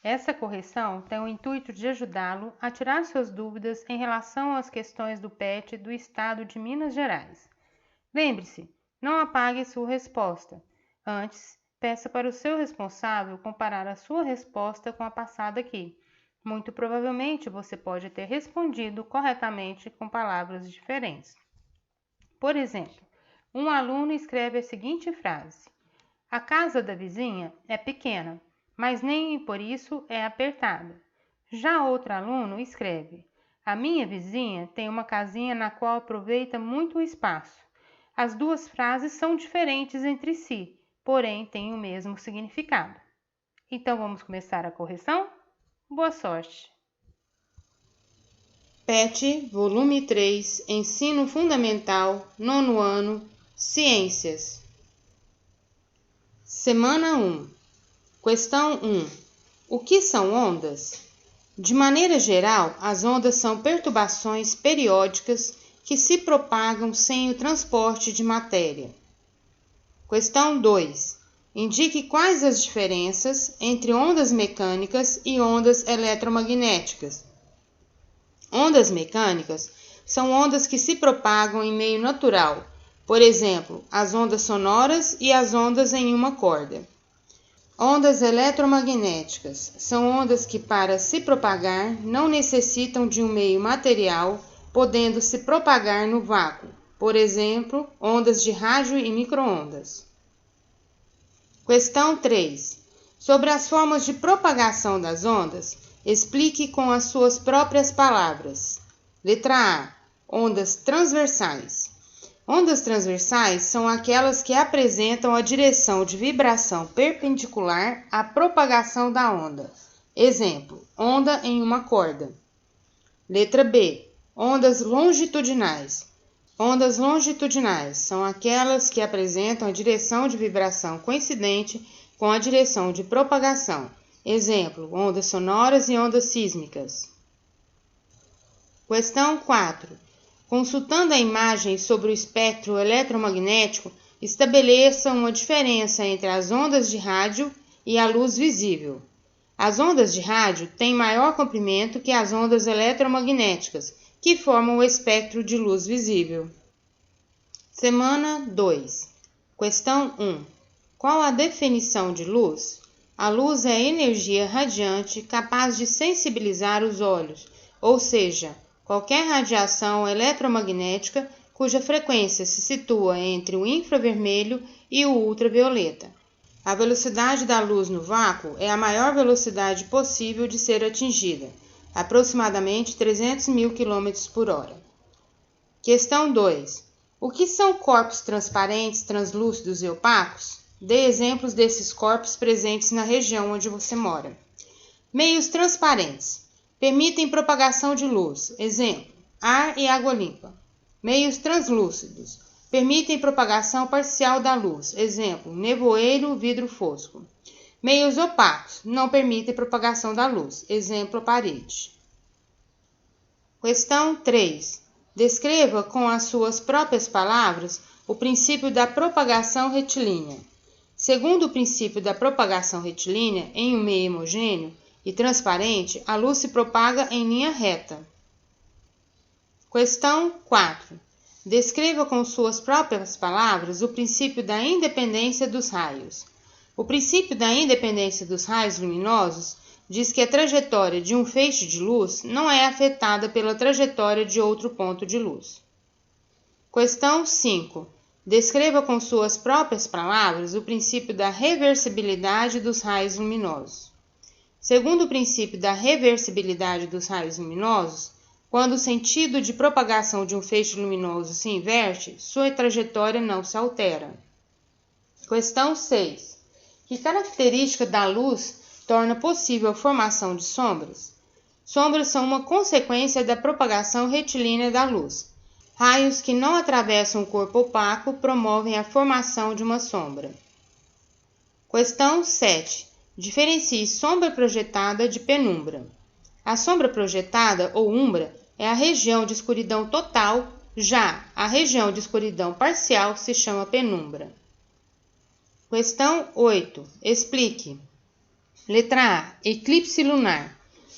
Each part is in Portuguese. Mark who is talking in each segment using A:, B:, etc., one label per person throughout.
A: Essa correção tem o intuito de ajudá-lo a tirar suas dúvidas em relação às questões do PET do Estado de Minas Gerais. Lembre-se, não apague sua resposta. Antes, peça para o seu responsável comparar a sua resposta com a passada aqui. Muito provavelmente você pode ter respondido corretamente com palavras diferentes. Por exemplo, um aluno escreve a seguinte frase: a casa da vizinha é pequena, mas nem por isso é apertada. Já outro aluno escreve: a minha vizinha tem uma casinha na qual aproveita muito o espaço. As duas frases são diferentes entre si, porém têm o mesmo significado. Então vamos começar a correção? Boa sorte!
B: PET, volume 3, Ensino Fundamental, 9º ano, Ciências. Semana 1. Questão 1. O que são ondas? De maneira geral, as ondas são perturbações periódicas que se propagam sem o transporte de matéria. Questão 2. Indique quais as diferenças entre ondas mecânicas e ondas eletromagnéticas. Ondas mecânicas são ondas que se propagam em meio natural, por exemplo, as ondas sonoras e as ondas em uma corda. Ondas eletromagnéticas são ondas que, para se propagar, não necessitam de um meio material, podendo se propagar no vácuo, por exemplo, ondas de rádio e micro-ondas. Questão 3. Sobre as formas de propagação das ondas, explique com as suas próprias palavras. Letra A. Ondas transversais. Ondas transversais são aquelas que apresentam a direção de vibração perpendicular à propagação da onda. Exemplo, onda em uma corda. Letra B. Ondas longitudinais. Ondas longitudinais são aquelas que apresentam a direção de vibração coincidente com a direção de propagação. Exemplo, ondas sonoras e ondas sísmicas. Questão 4. Consultando a imagem sobre o espectro eletromagnético, estabeleça uma diferença entre as ondas de rádio e a luz visível. As ondas de rádio têm maior comprimento que as ondas eletromagnéticas, que formam o espectro de luz visível. Semana 2. Questão 1. Qual a definição de luz? A luz é energia radiante capaz de sensibilizar os olhos, ou seja, qualquer radiação eletromagnética cuja frequência se situa entre o infravermelho e o ultravioleta. A velocidade da luz no vácuo é a maior velocidade possível de ser atingida, aproximadamente 300.000 km/h. Questão 2. O que são corpos transparentes, translúcidos e opacos? Dê exemplos desses corpos presentes na região onde você mora. Meios transparentes. Permitem propagação de luz. Exemplo, ar e água limpa. Meios translúcidos. Permitem propagação parcial da luz. Exemplo, nevoeiro, vidro fosco. Meios opacos. Não permitem propagação da luz. Exemplo, parede. Questão 3. Descreva com as suas próprias palavras o princípio da propagação retilínea. Segundo o princípio da propagação retilínea, em um meio homogêneo e transparente, a luz se propaga em linha reta. Questão 4. Descreva com suas próprias palavras o princípio da independência dos raios. O princípio da independência dos raios luminosos diz que a trajetória de um feixe de luz não é afetada pela trajetória de outro ponto de luz. Questão 5. Descreva com suas próprias palavras o princípio da reversibilidade dos raios luminosos. Segundo o princípio da reversibilidade dos raios luminosos, quando o sentido de propagação de um feixe luminoso se inverte, sua trajetória não se altera. Questão 6. Que característica da luz torna possível a formação de sombras? Sombras são uma consequência da propagação retilínea da luz. Raios que não atravessam o corpo opaco promovem a formação de uma sombra. Questão 7. Diferencie sombra projetada de penumbra. A sombra projetada, ou umbra, é a região de escuridão total, já a região de escuridão parcial se chama penumbra. Questão 8. Explique. Letra A. Eclipse lunar.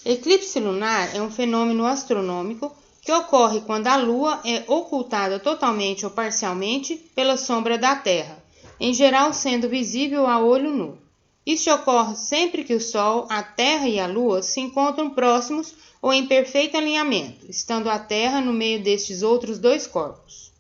B: Eclipse lunar é um fenômeno astronômico que ocorre quando a Lua é ocultada totalmente ou parcialmente pela sombra da Terra, em geral sendo visível a olho nu. Isso ocorre sempre que o Sol, a Terra e a Lua se encontram próximos ou em perfeito alinhamento, estando a Terra no meio destes outros dois corpos.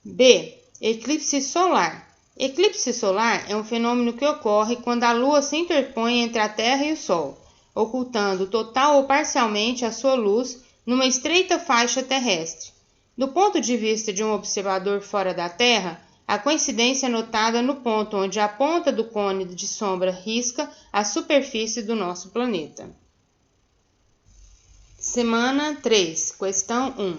B: B. Eclipse solar. Eclipse solar é um fenômeno que ocorre quando a Lua se interpõe entre a Terra e o Sol, ocultando total ou parcialmente a sua luz numa estreita faixa terrestre. Do ponto de vista de um observador fora da Terra, a coincidência é notada no ponto onde a ponta do cone de sombra risca a superfície do nosso planeta. Semana 3, questão 1.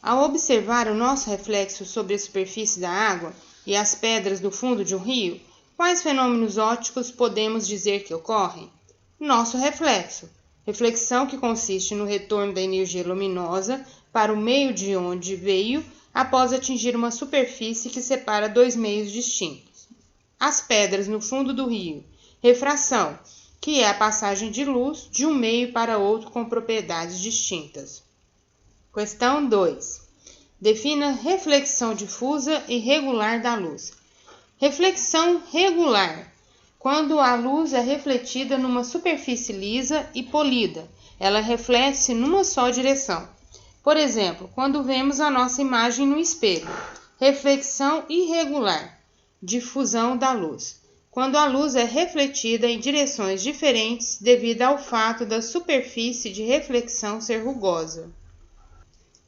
B: Ao observar o nosso reflexo sobre a superfície da água e as pedras do fundo de um rio, quais fenômenos ópticos podemos dizer que ocorrem? Nosso reflexo. Reflexão que consiste no retorno da energia luminosa para o meio de onde veio após atingir uma superfície que separa dois meios distintos. As pedras no fundo do rio. Refração, que é a passagem de luz de um meio para outro com propriedades distintas. Questão 2. Defina reflexão difusa e regular da luz. Reflexão regular. Quando a luz é refletida numa superfície lisa e polida, ela reflete-se numa só direção. Por exemplo, quando vemos a nossa imagem no espelho. Reflexão irregular. Difusão da luz. Quando a luz é refletida em direções diferentes devido ao fato da superfície de reflexão ser rugosa.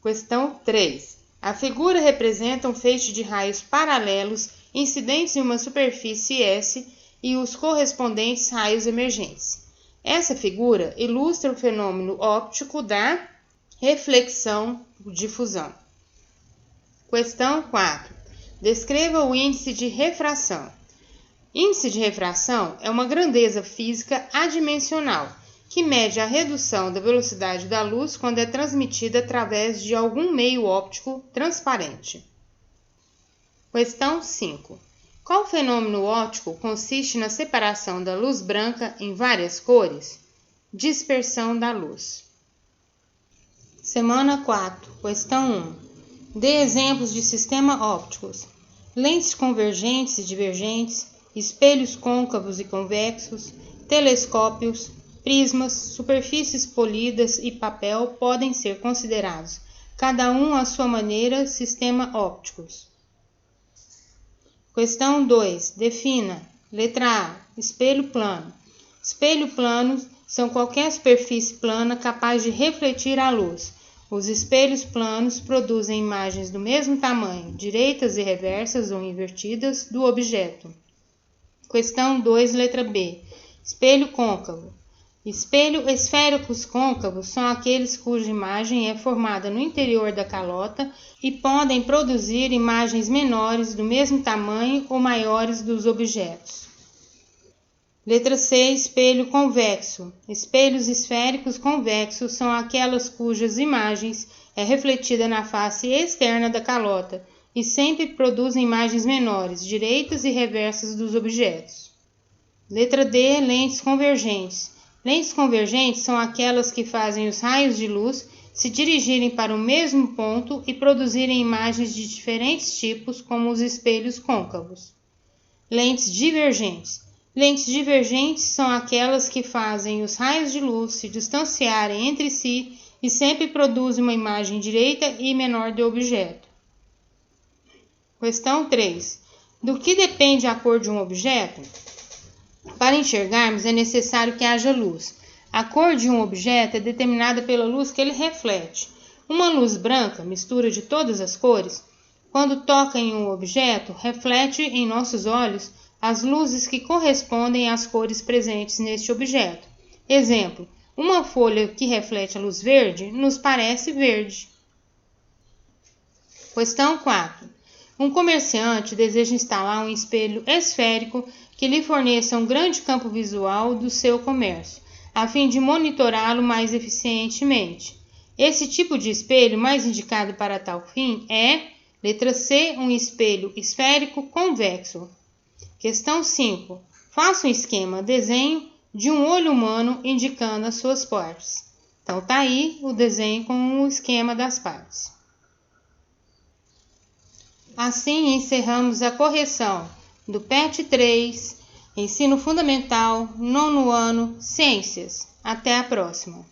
B: Questão 3. A figura representa um feixe de raios paralelos incidentes em uma superfície S e os correspondentes raios emergentes. Essa figura ilustra o fenômeno óptico da reflexão-difusão. Questão 4. Descreva o índice de refração. Índice de refração é uma grandeza física adimensional que mede a redução da velocidade da luz quando é transmitida através de algum meio óptico transparente. Questão 5. Qual fenômeno óptico consiste na separação da luz branca em várias cores? Dispersão da luz. Semana 4, questão 1. Dê exemplos de sistemas ópticos. Lentes convergentes e divergentes, espelhos côncavos e convexos, telescópios, prismas, superfícies polidas e papel podem ser considerados, cada um à sua maneira, sistemas ópticos. Questão 2. Defina. Letra A. Espelho plano. Espelho plano são qualquer superfície plana capaz de refletir a luz. Os espelhos planos produzem imagens do mesmo tamanho, direitas e reversas ou invertidas, do objeto. Questão 2, letra B. Espelho côncavo. Espelhos esféricos côncavos são aqueles cuja imagem é formada no interior da calota e podem produzir imagens menores do mesmo tamanho ou maiores dos objetos. Letra C. Espelho convexo. Espelhos esféricos convexos são aquelas cujas imagens é refletida na face externa da calota e sempre produzem imagens menores, direitas e reversas dos objetos. Letra D. Lentes convergentes. Lentes convergentes são aquelas que fazem os raios de luz se dirigirem para o mesmo ponto e produzirem imagens de diferentes tipos, como os espelhos côncavos. Lentes divergentes. Lentes divergentes são aquelas que fazem os raios de luz se distanciarem entre si e sempre produzem uma imagem direita e menor do objeto. Questão 3. Do que depende a cor de um objeto? Para enxergarmos é necessário que haja luz. A cor de um objeto é determinada pela luz que ele reflete. Uma luz branca, mistura de todas as cores, quando toca em um objeto, reflete em nossos olhos as luzes que correspondem às cores presentes neste objeto. Exemplo, uma folha que reflete a luz verde nos parece verde. Questão 4. Um comerciante deseja instalar um espelho esférico que lhe forneça um grande campo visual do seu comércio, a fim de monitorá-lo mais eficientemente. Esse tipo de espelho mais indicado para tal fim é, letra C, um espelho esférico convexo. Questão 5. Faça um esquema, desenho de um olho humano indicando as suas partes. Então tá aí o desenho com o esquema das partes. Assim encerramos a correção do PET 3, Ensino Fundamental, 9º ano, Ciências. Até a próxima!